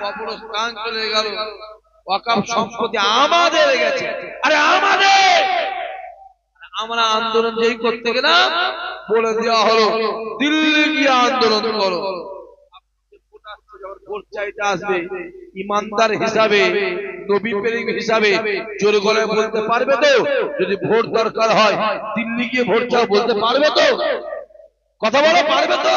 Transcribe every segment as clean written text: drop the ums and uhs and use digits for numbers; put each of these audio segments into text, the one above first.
কবরস্থান চলে গেল, ওয়াকফ সম্পত্তি আমাদের গেছে। আরে আমাদের, আমরা আন্দোলন যেই করতে গেলাম বলে দেওয়া হলো দিল্লি গিয়ে আন্দোলন করো। ভোট চাইতে আসবে ইমানদার হিসাবে, নবী প্রেমিক হিসাবে জোরে গলায় বলতে পারবে তো? যদি ভোট দরকার হয় দিল্লি গিয়ে ভোট চাও বলতে পারবে তো? কথা বলো, পারবে তো?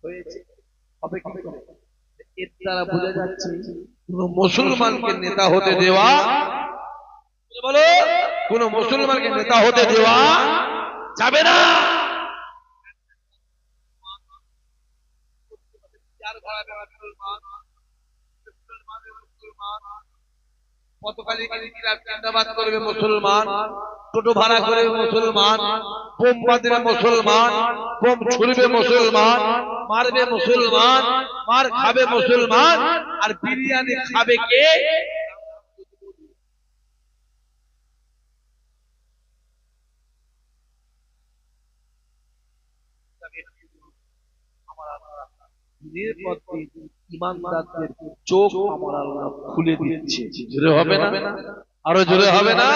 হয়েছে, হবে কি করে? এর দ্বারা বোঝা যাচ্ছে কোন মুসলমানকে নেতা হতে দেওয়া, বলো, কোন মুসলমানকে নেতা হতে দেওয়া যাবে না। জিন্দাবাদ করবে মুসলমান, টোটো ভাড়া করবে মুসলমান, বোম বাঁধবে মুসলমান, বোম ছুড়বে মুসলমান, মারবে মুসলমান, মার খাবে মুসলমান, আর বিরিয়ানি খাবে কে? ইমানদারদের চোখ আমার আল্লাহ খুলে দিচ্ছে। জোরে হবে না? আরো জোরে হবে না?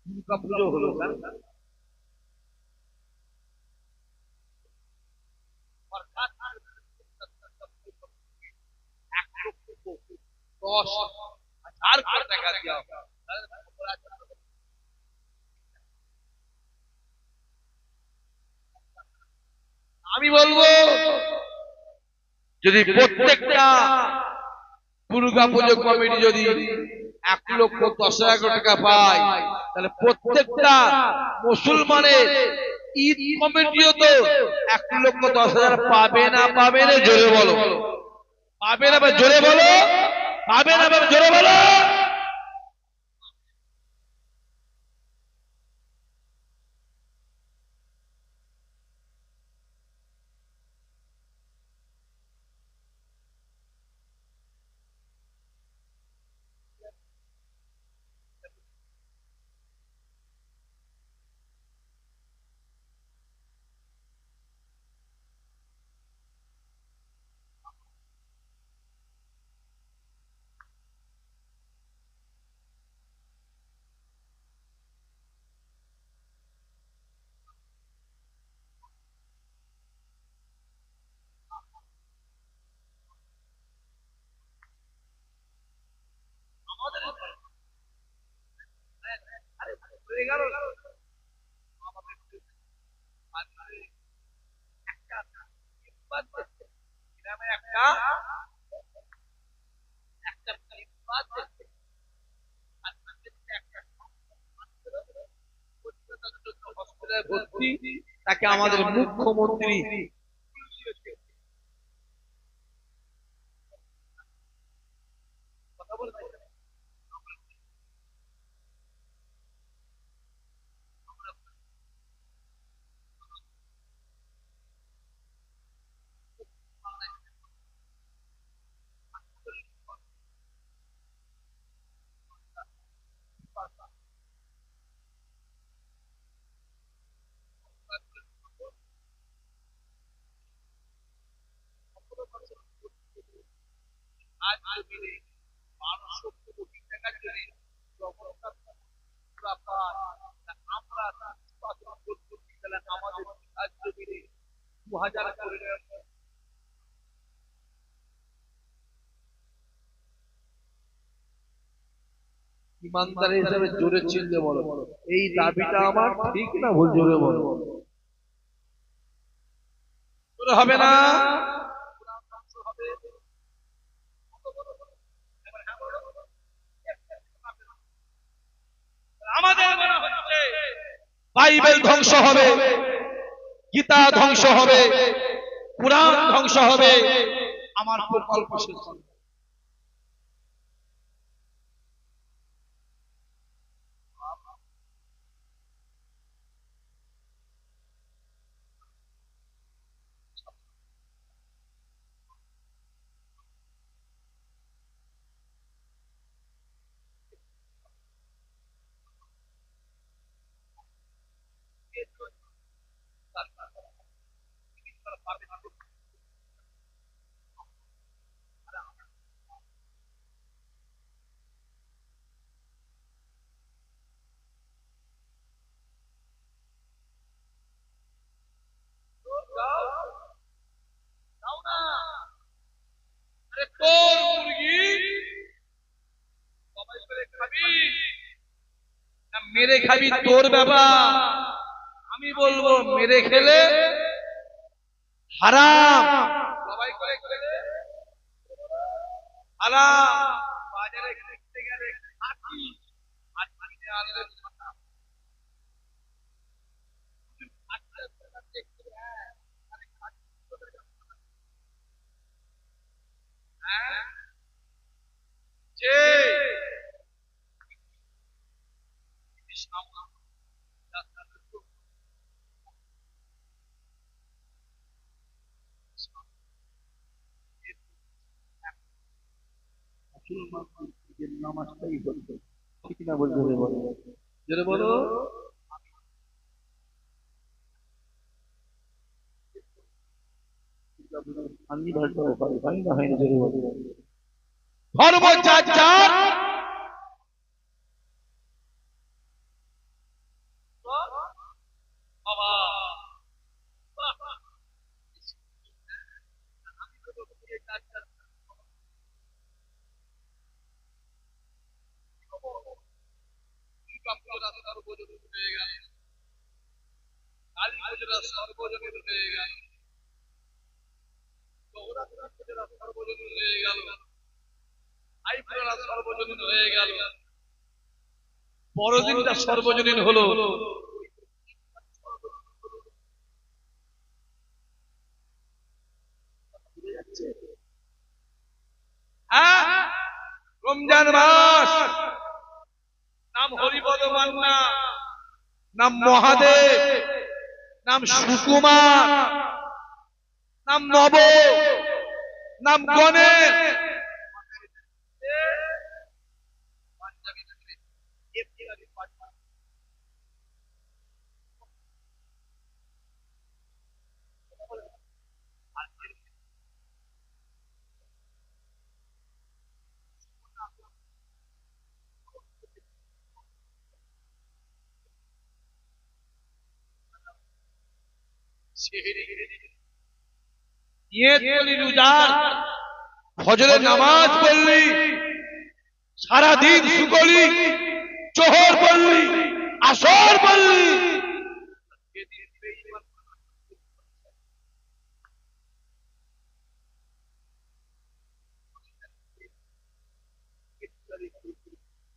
দুর্গা পুজো হলো, আমি বলবো যদি প্রত্যেকটা দুর্গা পুজো কমিটি যদি 1,10,000 টাকা পায়, তাহলে প্রত্যেকটা মুসলমানের ঈদ কমিটিও তো 1,10,000 পাবে না? পাবে না? জোরে বলো, পাবে না? জোরে বলো, পাবে না? জোরে বলো। ভর্তি, তাকে আমাদের মুখ্যমন্ত্রী আর জমিনে 1200 কোটি টাকা জন্য জগৎটা পুরা পায়। আমরা করতে গেলে আমাদের আর জমিনে 2000 কোটি টাকা। ইমানদার হিসাবে জোরে চিনতে বলো, এই দাবিটা আমার ঠিক না ভুল? জোরে বলো, জোরে হবে না? আমাদের মনে হচ্ছে বাইবেল ধ্বংস হবে, গীতা ধ্বংস হবে, কুরআন ধ্বংস হবে, আমার প্রকল্প শেষ হবে। তোর মুরগি সবাই করে খাবি না মেরে খাবি তোর ব্যাপার। আমি বলবো মেরে খেলে হারাম, সবাই করে খেলে হারাম। বাজারে কিনতে গেলে খাঁটি আর কিনে আনলে ছাতা। হ্যাঁ, যে নামাজটাই হচ্ছে ঠিক না বলতে বলো, যেটা বলো আমি ধরতে পারি হয় না, হয় না, যেটা বলো ধর্ম যার যার বাবা। সর্বজনীন হয়ে গেল, কালী পুজোটা সর্বজনীন হয়ে গেল, জগন্নাথ পুজোটা সর্বজনীন হয়ে গেল, আই পুজোটা সর্বজনীন হয়ে গেল, বড়দিনটা সর্বজনীন হলো। হ্যাঁ, রমজান মাস, নাম হরিপদ মান্না, নাম মহাদেব, নাম সুকুমার, নাম নব, নাম গণেশ, ফজরের নামাজ পড়লি, সারাদিন সুকলি, জোহর পড়লি, আসর পড়লি,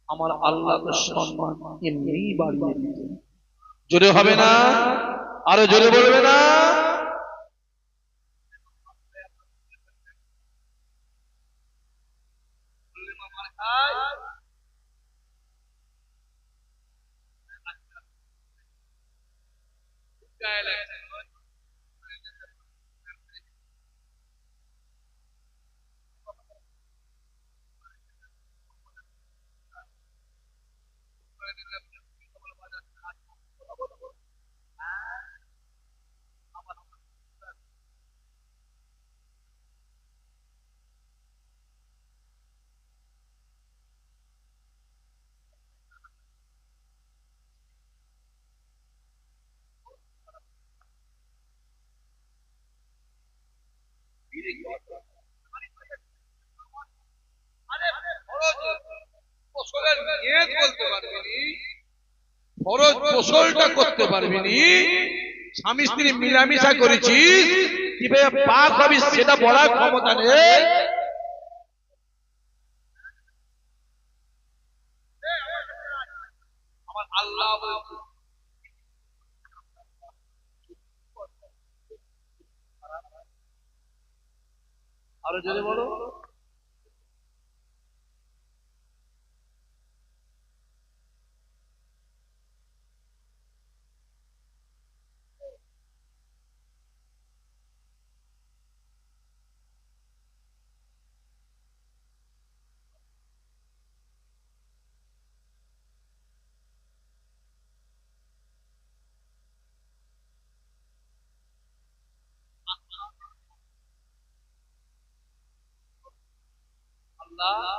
আমার আল্লাহ তো সম্মান এমনি বাড়িয়ে দিতে। জোরে হবে না? আরো জোরে বলবে না? গোসলটা করতে পারবি নি, স্বামী স্ত্রী মিলামিশা করেছিস, কিভাবে পাক হবি সেটা বলার ক্ষমতা নেই। আমার আল্লাহ বলছে, আরো জোরে বলো। আল্লাহ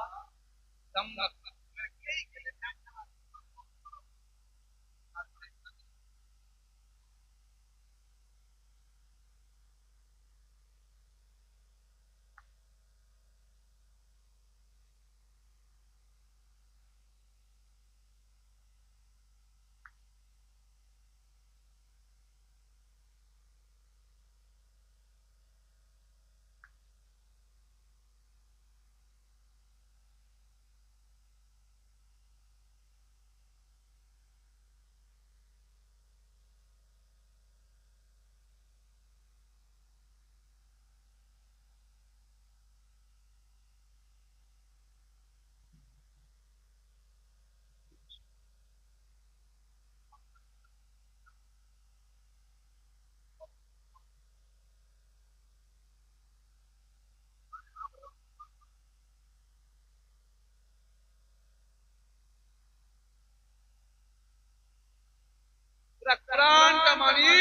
কোরআনটা মানি,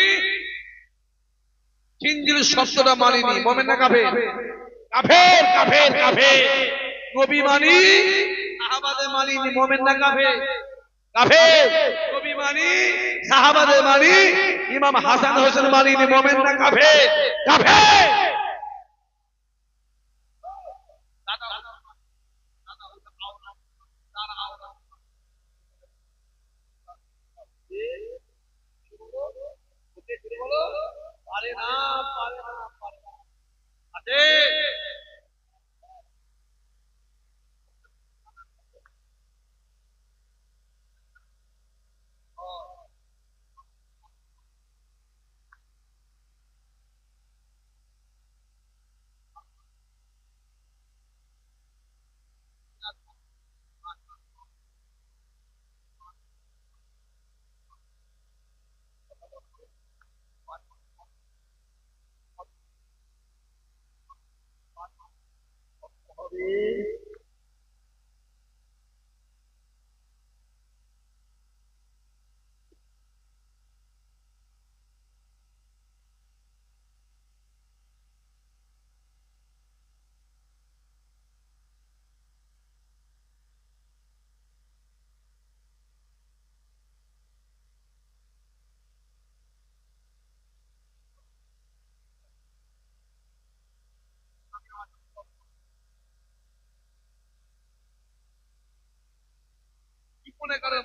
ইনজিল শব্দটা মানিনি। মুমিন না কাফের? কাফের কাফের কাফের। নবী মানি, সাহাবাদের মানিনি। মুমিন না কাফের? কাফের। নবী মানি, সাহাবাদের মানি, ইমাম হাসান হোসেন মানিনি। মুমিন না কাফের? কাফের। পারে না, পারে না, পারে না। আছে জীবনে কারো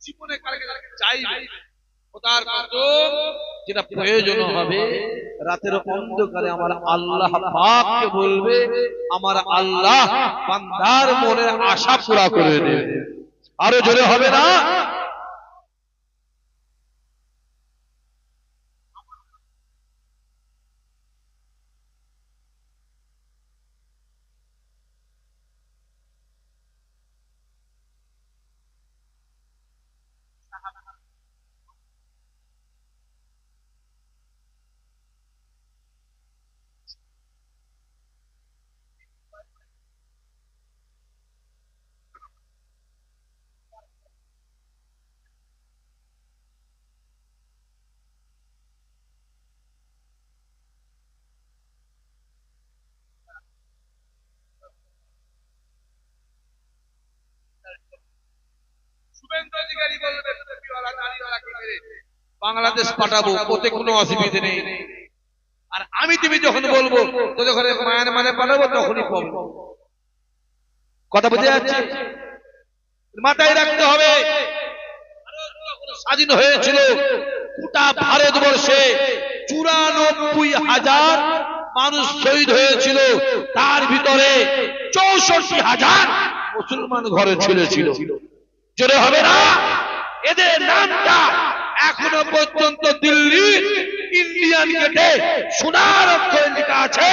জীবনে কারকে চাইবে খোদার কসম, যেটা প্রয়োজন হবে রাতের অন্ধকারে আমার আল্লাহ পাককে বলবে, আমার আল্লাহ বান্দার মনের আশা পুরা করে দেবে। আরো জোরে হবে না? শুভেন্দু অধিকারী বলবে টুপিওয়ালা দাড়িওয়ালাকে মেরে বাংলাদেশ পাঠাবো, ওতে কোনো অসুবিধা নেই। আর আমি তুমি যখন বলবো তোদের ঘরে মায়ানমারে পাঠাবো, তখনই প্রবলেম। কথা বুঝে যাচ্ছে? মাথায় রাখতে হবে স্বাধীন হয়েছিল গোটা ভারতবর্ষে 94,000 মানুষ শহীদ হয়েছিল, তার ভিতরে 64,000 মুসলমান ঘরে ছিল। জোরে হবে না? এদের নামটা এখনো পর্যন্ত দিল্লি ইন্ডিয়ান গেটে সোনার অক্ষরে লেখা আছে।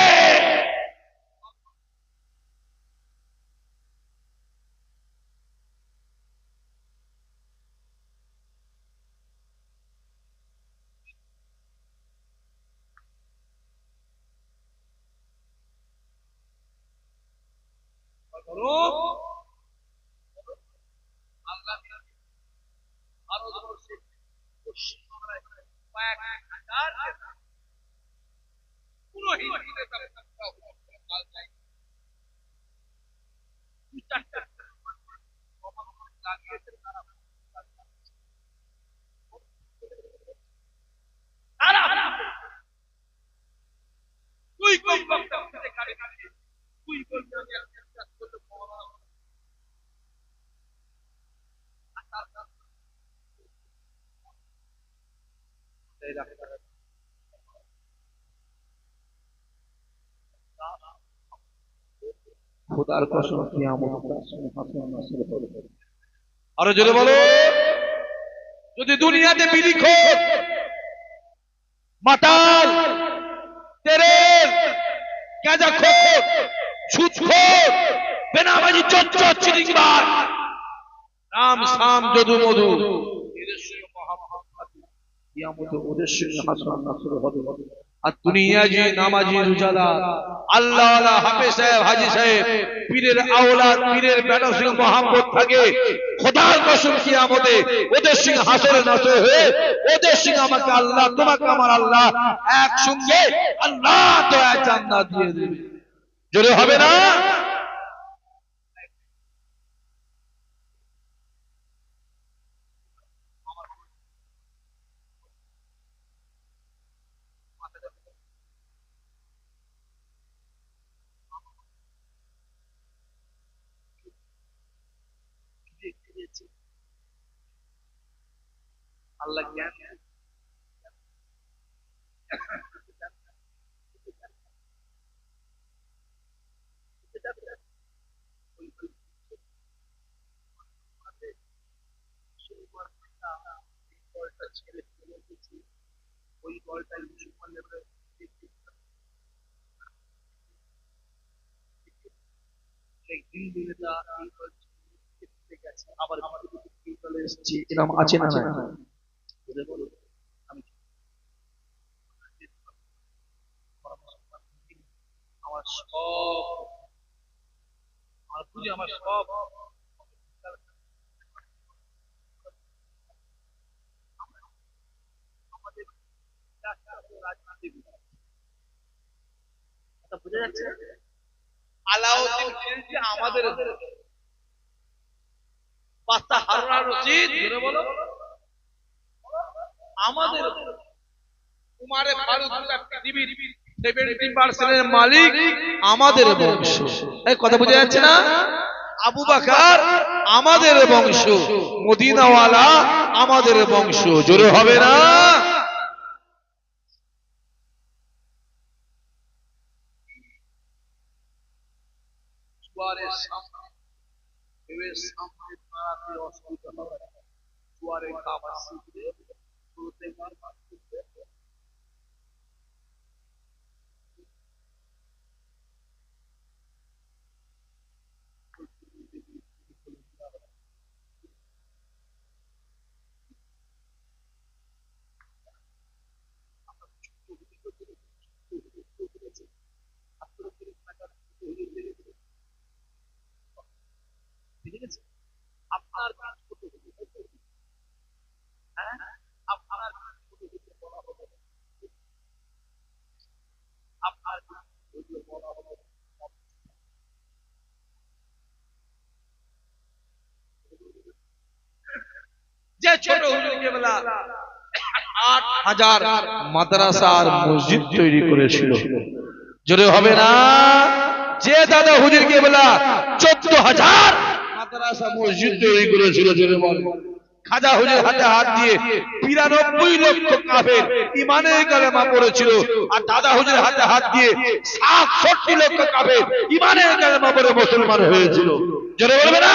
ভারতবর্ষে পশ্চিমবাংলায় কয়েক হাজার পুরো হিন্দু নেতা তুই কম বক্তব্য তুই বলবি খোদার কসম কিয়ামত আরো জোরে বলো, যদি দুনিয়াতে বিড়িখোর, মাতাল, তেরের, গাঁজাখোর, সুদখোর, বেনামাজি, চোর, চিটিংবাজ, রাম শাম যদু মধু, এদের সঙ্গে মহাভারত কিয়ামতে ওদের সঙ্গে হাসর নাসর হবে। আর দুনিয়াজি নামাজি রোজাদার আল্লাহ ওয়ালা হাফেজ সাহেব হাজী সাহেব পীরের আওলাদ পীরের বেটার সঙ্গে মহব্বত থাকে, খোদার কসম কিয়ামতে ওদের সঙ্গে হাসর নাসর হয়ে ওদের সঙ্গে আমাকে আল্লাহ তোমাকে আমার আল্লাহ একসঙ্গে আল্লাহ দয়া জান্নাত দিয়ে দেবে। জোরে হবে না? আল্লাহ জ্ঞান ছেড়ে চলে গেছি, ওই বলটা মুসলমানদের আবার চলে এসেছি, এরকম আছে না? আমার সব আমার বুঝি আমার সব বুঝা যাচ্ছে। আলাউদ্দিন খিলজি আমাদের বাদশা হারুন আর রশিদ বলো আমাদের, উমারে ফারুক পৃথিবীর 70% মালিক আমাদের বংশ। এই কথা বুঝা যাচ্ছে না? আবু বকর আমাদের বংশ, মদিনাওয়ালা আমাদের বংশ। জোরে হবে না? জোয়ারের সামনে দাঁড়াতে অসুবিধা হবে, জোয়ারের খাবার শিখবে শুরুতে আপনার আপনার আপনার যে ছোট হুজুরকে বলা 8,000 মাদ্রাসা আর মসজিদ তৈরি করেছিল। জোরে হবে না? যে দাদা হুজুরকে বলা 14,000 মাদ্রাসা মসজিদ তৈরি করেছিল জোরে বলে খাজা হুজুর হাতে হাত দিয়ে ৯২ লক্ষ কাফের ঈমানের কালেমা পড়েছিল আর দাদা হুজুর হাতে হাত দিয়ে ৬৭ লক্ষ কাফের ঈমানের কালেমা পড়ে মুসলমান হয়েছিল জোরে বলবে না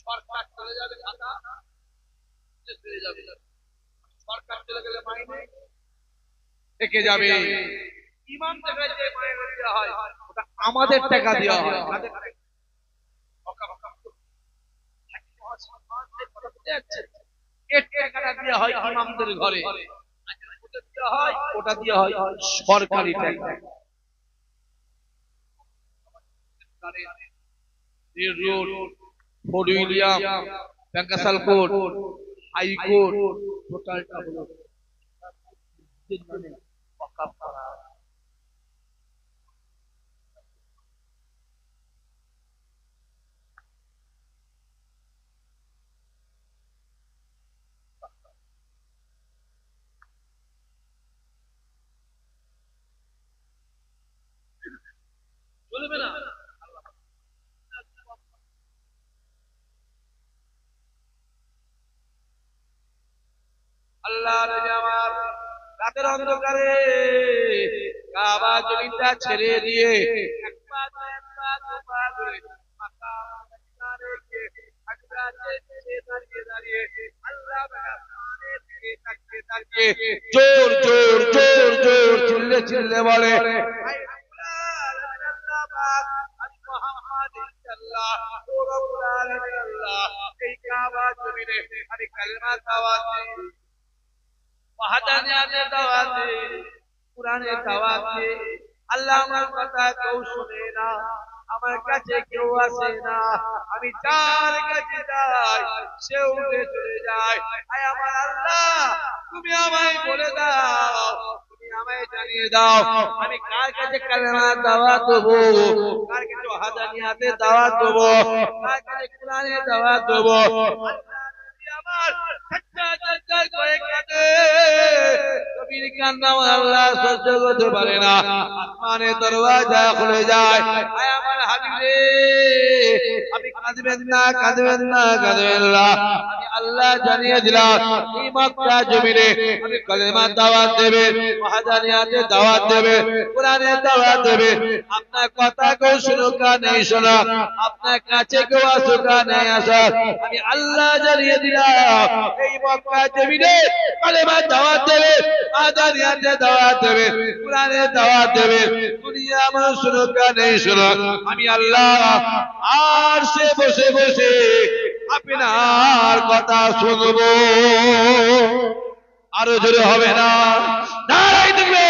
সরকার চলে যাবে খাতা চলে যাবে সরকার চলে গেলে মাইনে থেকে যাবে ইমাম থেকে যে মাইনে দেওয়া হয় ওটা আমাদের টাকা দেওয়া হয় টাকাটা দেওয়া হয় ইমামদের ঘরে ওটা দেওয়া হয় সরকারি টাকা road Fort William Bankshall court high court টোটালটা হলো চলবে না আল্লাহর জামাত রাতের অন্ধকারে কাবা জমিটা ছেড়ে দিয়ে এক পা করে মাথা রেখে দাঁড়িয়ে আল্লাহ জোর জোর জোর জোর চিল্লে চিল্লে বলে এই কাবা জমিনে আমি কালেমা দাওয়াত দিই ওয়াহদানিয়াতের দাওয়াত দিই কুরআনের দাওয়াত দিই আল্লাহ আমার কথা কেউ শুনে না আমার কাছে কেউ আসে না আমি যার কাছে যাই সে উঠে চলে যায় আয় আমার আল্লাহ তুমি আমায় বলে দাও তুমি আমায় জানিয়ে দাও আমি কার কাছে কালেমা দাওয়াত দেব কার কাছে ওয়াহদানিয়াতের দাওয়াত দেব কার কাছে কুরআনের দাওয়াত দেব আমার সচ্চা করে কাঁদে কবির কান্না আল্লাহ সহ্য করতে পারে না আসমানের দরওয়াজা খুলে যায় আয় আমার হাবিব রে আপনি কাঁদবেন না কাঁদবেন না কাঁদবেন না আমি আল্লাহ জানিয়ে দিলাম এই মক্কা জমিনে আমি কালেমার দাওয়াত দেবে ওয়াহদানিয়াতের দাওয়াত দেবে কুরআনের দাওয়াত দেবে আপনার কথা কেউ শুনুক না নেই শোনা আপনার কাছে কেউ আসুক না নেই আসা আমি আল্লাহ জানিয়ে দিলাম এই মক্কা জমিনে কালেমার দাওয়াত দেবে ওয়াহদানিয়াতের দাওয়াত দেবে কুরআনের দাওয়াত দেবে দুনিয়া মানুষ শুনুক না নেই শোনা আমি আল্লাহ আর সে বসে বসে আপনার কথা শুনবো আরো জোরে হবে না নারাই দেখবে